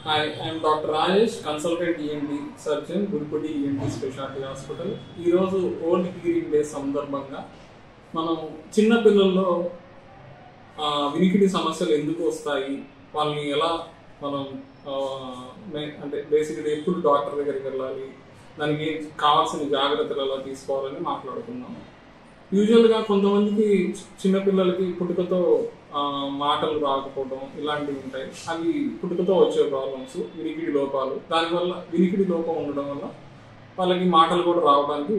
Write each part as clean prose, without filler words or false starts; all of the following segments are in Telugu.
Hi, I am Dr. Rajesh, consultant ENT surgeon, Gurupudi ENT Specialty Hospital. ఈ రోజు ఓల్డ్ హీరింగ్ డే సందర్భంగా మనం చిన్న పిల్లల్లో వినికిడి సమస్యలు ఎందుకు వస్తాయి, వాళ్ళని ఎలా మనం అంటే బేసిక్గా ఎప్పుడు డాక్టర్ దగ్గరికి వెళ్ళాలి, దానికి కావాల్సిన జాగ్రత్తలు ఎలా తీసుకోవాలని మాట్లాడుకున్నాం. యూజువల్గా కొంతమందికి చిన్నపిల్లలకి పుట్టుకతో మాటలు రాకపోవడం ఇలాంటివి ఉంటాయి. అవి పుట్టుకతో వచ్చే ప్రాబ్లమ్స్, వినికిడి లోపాలు. దానివల్ల వినికిడి లోపం ఉండడం వల్ల వాళ్ళకి మాటలు కూడా రావడానికి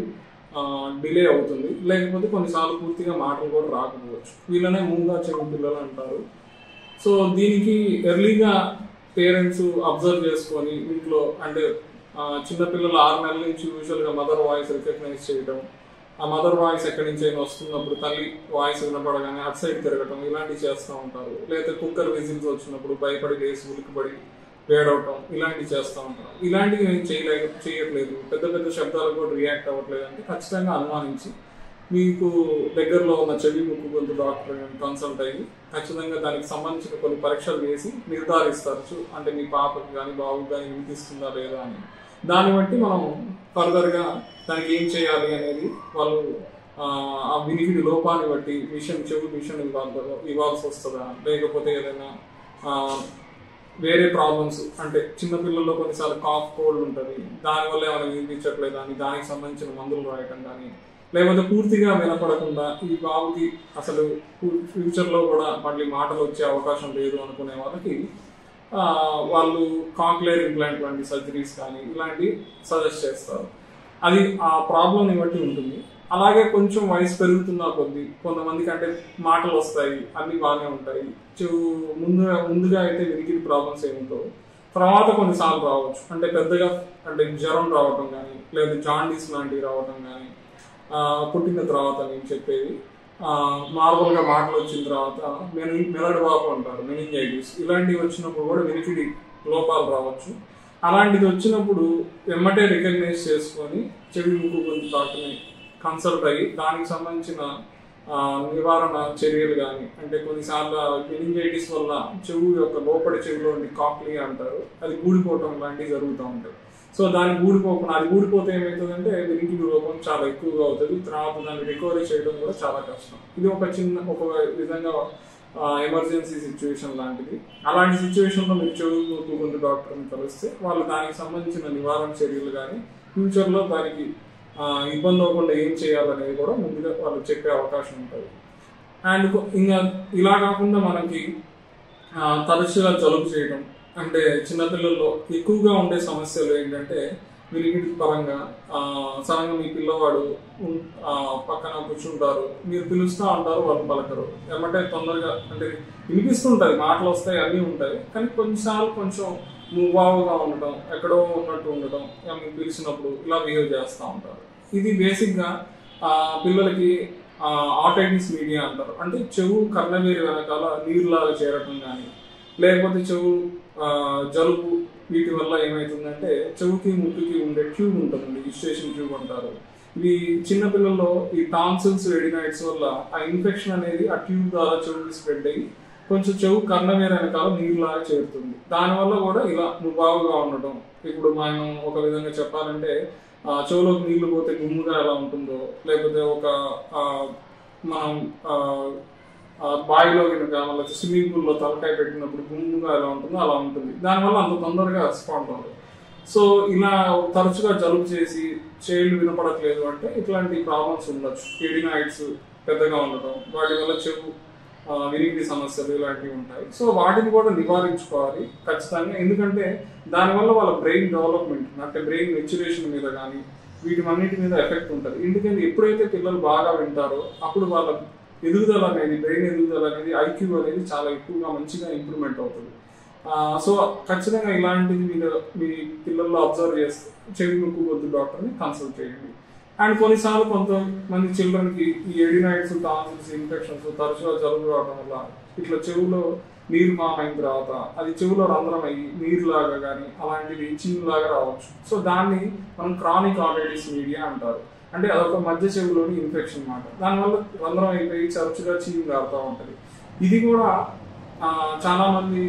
డిలే అవుతుంది, లేకపోతే కొన్నిసార్లు పూర్తిగా మాటలు కూడా రాకపోవచ్చు. వీళ్ళనే మూగా చెవి పిల్లలు అంటారు. సో దీనికి ఎర్లీగా పేరెంట్స్ అబ్జర్వ్ చేసుకొని ఇంట్లో అంటే చిన్నపిల్లలు 6 నెలల నుంచి యూజువల్గా మదర్ వాయిస్ రికగ్నైజ్ చేయడం, ఆ మదర్ వాయిస్ ఎక్కడి నుంచి అయినా వస్తున్నప్పుడు తల్లి వాయిస్ వినపడగానే అటు సైడ్ తిరగటం ఇలాంటివి చేస్తూ ఉంటారు. లేదా కుక్కర్ విజిల్స్ వచ్చినప్పుడు భయపడి లేసి ఉలికిపడి వేడవటం ఇలాంటివి చేస్తూ ఉంటారు. ఇలాంటివి నేను చేయట్లేదు, పెద్ద పెద్ద శబ్దాలకు కూడా రియాక్ట్ అవ్వట్లేదు అంటే ఖచ్చితంగా అనుమానించి మీకు దగ్గరలో ఉన్న చెవి ముక్కు గొంతు డాక్టర్ కన్సల్ట్ అయ్యి ఖచ్చితంగా దానికి సంబంధించిన కొన్ని పరీక్షలు చేసి నిర్ధారిస్తారు. అంటే మీ పాపకి కానీ బాబుకి కానీ వినిపిస్తుందా లేదా అని. దాన్ని బట్టి మనం ఫర్దర్గా దానికి ఏం చేయాలి అనేది వాళ్ళు ఆ వినికిడి లోపాన్ని బట్టి చెవి మిషన్ ఇవ్వాల్సి వస్తుందా, లేకపోతే ఏదైనా వేరే ప్రాబ్లమ్స్ అంటే చిన్నపిల్లల్లో కొన్నిసార్లు కాఫ్ కోల్డ్ ఉంటుంది, దానివల్ల ఏమైనా వినిపించట్లేదు అని దానికి సంబంధించిన మందులు రాయటం కానీ, లేకపోతే పూర్తిగా వినపడకుండా ఈ బాబుకి అసలు ఫ్యూచర్లో కూడా మళ్ళీ మాటలు వచ్చే అవకాశం లేదు అనుకునే వాళ్ళకి వాళ్ళు కాక్లియర్ ఇంప్లాంట్ లాంటి సర్జరీస్ కానీ ఇలాంటివి సజెస్ట్ చేస్తారు. అది ఆ ప్రాబ్లంని బట్టి ఉంటుంది. అలాగే కొంచెం వయసు పెరుగుతున్న కొద్దీ కొంతమందికి అంటే మాటలు వస్తాయి, అన్ని బాగానే ఉంటాయి. ముందుగా అయితే వినికిడి ప్రాబ్లమ్స్ ఏముంటావు, తర్వాత కొన్నిసార్లు రావచ్చు. అంటే పెద్దగా అంటే జ్వరం రావటం కానీ, లేదా జాండీస్ లాంటివి రావటం కానీ, పుట్టిన తర్వాత నేను చెప్పేది నార్మల్గా మాటలు వచ్చిన తర్వాత మెదడు వాపు అంటారు, మెనింజైటిస్ ఇలాంటివి వచ్చినప్పుడు కూడా వినికిడి లోపాలు రావచ్చు. అలాంటిది వచ్చినప్పుడు వెమ్మటే రికగ్నైజ్ చేసుకొని చెవి ముక్కు గొంతు డాక్టర్ని కన్సల్ట్ అయ్యి దానికి సంబంధించిన నివారణ చర్యలు కానీ, అంటే కొన్నిసార్లు మెనింజైటిస్ వల్ల చెవు యొక్క లోపలి చెవిలో కాక్లియా అంటారు, అది ఊడిపోవటం లాంటివి జరుగుతూ ఉంటాయి. సో దాన్ని ఊడిపోకుండా, అది ఊడిపోతే ఏమవుతుందంటే వినికిడి లోపం చాలా ఎక్కువగా అవుతుంది. తర్వాత దాన్ని రికవరీ చేయడం కూడా చాలా కష్టం. ఇది ఒక విధంగా ఎమర్జెన్సీ సిచ్యువేషన్ లాంటిది. అలాంటి సిచ్యువేషన్లో మీరు చెవి ముక్కు గొంతు డాక్టర్ని కలిస్తే వాళ్ళు దానికి సంబంధించిన నివారణ చర్యలు కానీ, ఫ్యూచర్లో దానికి ఇబ్బంది అవ్వకుండా ఏం చేయాలనేది కూడా ముందుగా వాళ్ళు చెప్పే అవకాశం ఉంటుంది. అండ్ ఇంకా ఇలా కాకుండా మనకి తరచుగా జలుబు చేయడం, అంటే చిన్నపిల్లల్లో ఎక్కువగా ఉండే సమస్యలు ఏంటంటే వినికిడి పరంగా సడన్గా మీ పిల్లవాడు పక్కన కూర్చుంటారు, మీరు పిలుస్తూ ఉంటారు, వాళ్ళు పలకరు, ఏమంటే తొందరగా అంటే వినిపిస్తుంటుంది, మాటలు వస్తాయి, అన్నీ ఉంటాయి, కానీ కొన్నిసార్లు కొంచెం మువ్వావుగా ఉండటం, ఎక్కడో ఉన్నట్టు ఉండటం, మీరు పిలిచినప్పుడు ఇలా బిహేవ్ చేస్తూ ఉంటారు. ఇది బేసిక్గా పిల్లలకి ఆటైటిస్ మీడియా అంటారు. అంటే చెవు కర్ణవేరి వెనకాల నీరులాగా చేరటం కానీ, లేకపోతే చెవు జలుబు వీటి వల్ల ఏమవుతుందంటే చెవుకి ముక్కుకి ఉండే ట్యూబ్ ఉంటుందండి, ఇస్టేషన్ ట్యూబ్ అంటారు. ఇవి చిన్నపిల్లల్లో ఈ టాన్సిల్స్ ఎడినాయిడ్స్ వల్ల ఆ ఇన్ఫెక్షన్ అనేది ఆ ట్యూబ్ ద్వారా చెవుకి స్ప్రెడ్ అయ్యి కొంచెం చెవు కర్ణవేర వెనకాల నీరులాగా చేరుతుంది. దానివల్ల కూడా ఇలా ముబావుగా ఉండటం. ఇప్పుడు మనం ఒక విధంగా చెప్పాలంటే చెవులోకి నీళ్లు పోతే గుమ్ముగా ఎలా ఉంటుందో, లేకపోతే ఒక మనం బావిలో కనుక మళ్ళీ స్విమ్మింగ్ పూల్లో తలకాయ పెట్టినప్పుడు గుమ్ముగా ఎలా ఉంటుందో అలా ఉంటుంది. దానివల్ల అంత తొందరగా రెస్పాండ్ అవ్వదు. సో ఇలా తరచుగా జలుబు చేసి చెవులు వినపడట్లేదు అంటే ఇట్లాంటి ప్రాబ్లమ్స్ ఉండొచ్చు. ఎడినాయిడ్స్ పెద్దగా ఉండటం, వాటి వల్ల చెవు వినికిడి సమస్యలు ఇలాంటివి ఉంటాయి. సో వాటిని కూడా నివారించుకోవాలి ఖచ్చితంగా. ఎందుకంటే దానివల్ల వాళ్ళ బ్రెయిన్ డెవలప్మెంట్ అంటే బ్రెయిన్ మెచ్యురేషన్ మీద కానీ వీటిమన్నిటి మీద ఎఫెక్ట్ ఉంటుంది. ఎందుకంటే ఎప్పుడైతే పిల్లలు బాగా వింటారో అప్పుడు వాళ్ళ ఎదుగుదల అనేది, బ్రెయిన్ ఎదుగుదల అనేది, ఐక్యూ అనేది చాలా ఎక్కువగా మంచిగా ఇంప్రూవ్మెంట్ అవుతుంది. సో ఖచ్చితంగా ఇలాంటిది మీరు మీ పిల్లల్లో అబ్జర్వ్ చేస్తే చెవి ముక్కు గొంతు డాక్టర్ని కన్సల్ట్ చేయండి. అండ్ కొన్నిసార్లు కొంతమంది చిల్డ్రన్కి ఈ ఎడినాయిడ్స్, టాన్సిల్స్ ఇన్ఫెక్షన్స్ తరచుగా జలుబు రావడం వల్ల ఇట్లా చెవులో నీరు ఫామ్ అయిన తర్వాత అది చెవులో రంధ్రం అయ్యి నీరులాగా కానీ అలాంటివి చిన్నలాగా రావచ్చు. సో దాన్ని మనం క్రానిక్ ఆటైటిస్ మీడియా అంటారు. అంటే అదొక మధ్య చెవులోని ఇన్ఫెక్షన్ అన్నమాట. దానివల్ల రంధ్రం అయిపోయి తరచుగా చీము కారుతూ ఉంటుంది. ఇది కూడా చాలా మంది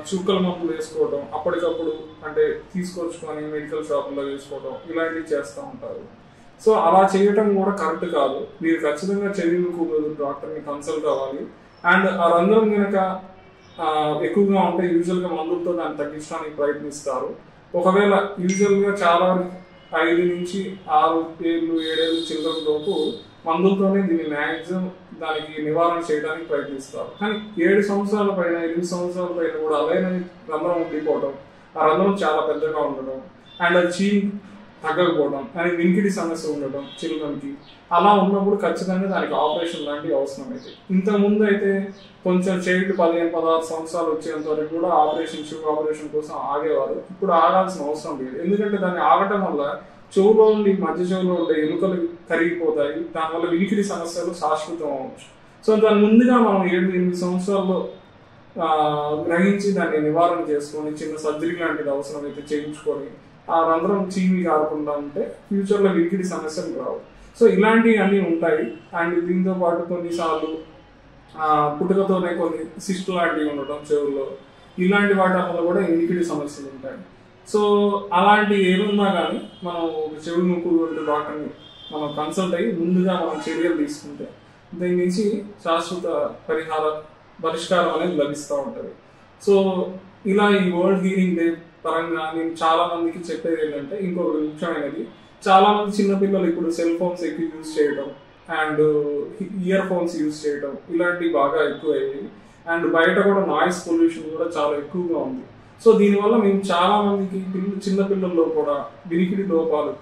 చుక్కల మందులు వేసుకోవడం, అప్పటికప్పుడు అంటే తీసుకొచ్చుకొని మెడికల్ షాపుల్లో వేసుకోవడం ఇలాంటివి చేస్తూ ఉంటారు. సో అలా చేయటం కూడా కరెక్ట్ కాదు. మీరు ఖచ్చితంగా చెవిముక్కు డాక్టర్ని కన్సల్ట్ అవ్వాలి. అండ్ ఆ రంధ్రం కనుక ఎక్కువగా ఉంటే యూజువల్గా మందులతో దాన్ని తగ్గించడానికి ప్రయత్నిస్తారు. ఒకవేళ యూజువల్గా చాలా 5 నుంచి 6 ఏళ్ళు 7 ఏళ్ళు చిల్డ్రన్ లోపు మందులతోనే దీన్ని మ్యాక్సిమం దానికి నివారణ చేయడానికి ప్రయత్నిస్తారు. కానీ 7 సంవత్సరాల పైన 8 సంవత్సరాల పైన కూడా అలాగే రంధ్రం ఉండిపోవడం, ఆ రంధ్రం చాలా పెద్దగా ఉండడం అండ్ అది తగ్గకపోవడం అండ్ వినికిడి సమస్య ఉండడం చిల్డ్రన్కి, అలా ఉన్నప్పుడు ఖచ్చితంగా దానికి ఆపరేషన్ లాంటివి అవసరం అయితే. ఇంతకుముందు అయితే కొంచెం చైల్డ్ 15-16 సంవత్సరాలు వచ్చేంత వరకు కూడా ఆపరేషన్ కోసం ఆగేవారు. ఇప్పుడు ఆగాల్సిన అవసరం లేదు. ఎందుకంటే దాన్ని ఆగటం వల్ల చెవులో ఉండి మధ్య చెవులో ఉండే ఎముకలు కరిగిపోతాయి. దానివల్ల వినికిడి సమస్యలు శాశ్వతం అవ్వచ్చు. సో దాని ముందుగా మనం 7-8 సంవత్సరాల్లో గ్రహించి దాన్ని నివారణ చేసుకొని చిన్న సర్జరీ లాంటిది అవసరమైతే చేయించుకొని ఆ రంధ్రం చీమి కాకుండా ఉంటే ఫ్యూచర్లో వినికిడి సమస్యలు రావు. సో ఇలాంటివి అన్నీ ఉంటాయి. అండ్ దీంతో పాటు కొన్నిసార్లు పుట్టుకతోనే కొన్ని సిస్ట్ లాంటివి ఉండటం చెవుల్లో, ఇలాంటి వాటి వల్ల కూడా వినికిడి సమస్యలు ఉంటాయి. సో అలాంటి ఏమున్నా కానీ మనం చెవి ముక్కు డాక్టర్ని మనం కన్సల్ట్ అయ్యి ముందుగా మనం చర్యలు తీసుకుంటే దీని నుంచి శాశ్వత పరిష్కారం అనేది లభిస్తూ ఉంటుంది. సో ఇలా ఈ వరల్డ్ హియరింగ్ డే పరంగా నేను చాలా మందికి చెప్పేది ఏంటంటే, ఇంకొక ముఖ్యమైనది, చాలా మంది చిన్నపిల్లలు ఇప్పుడు సెల్ ఫోన్స్ ఎక్కువ యూజ్ చేయడం అండ్ ఇయర్ ఫోన్స్ యూజ్ చేయడం ఇలాంటివి బాగా ఎక్కువ అయ్యాయి. అండ్ బయట కూడా నాయిస్ పొల్యూషన్ కూడా చాలా ఎక్కువగా ఉంది. సో దీనివల్ల మేము చాలా మందికి చిన్నపిల్లల్లో కూడా వినికిడి లోపాలు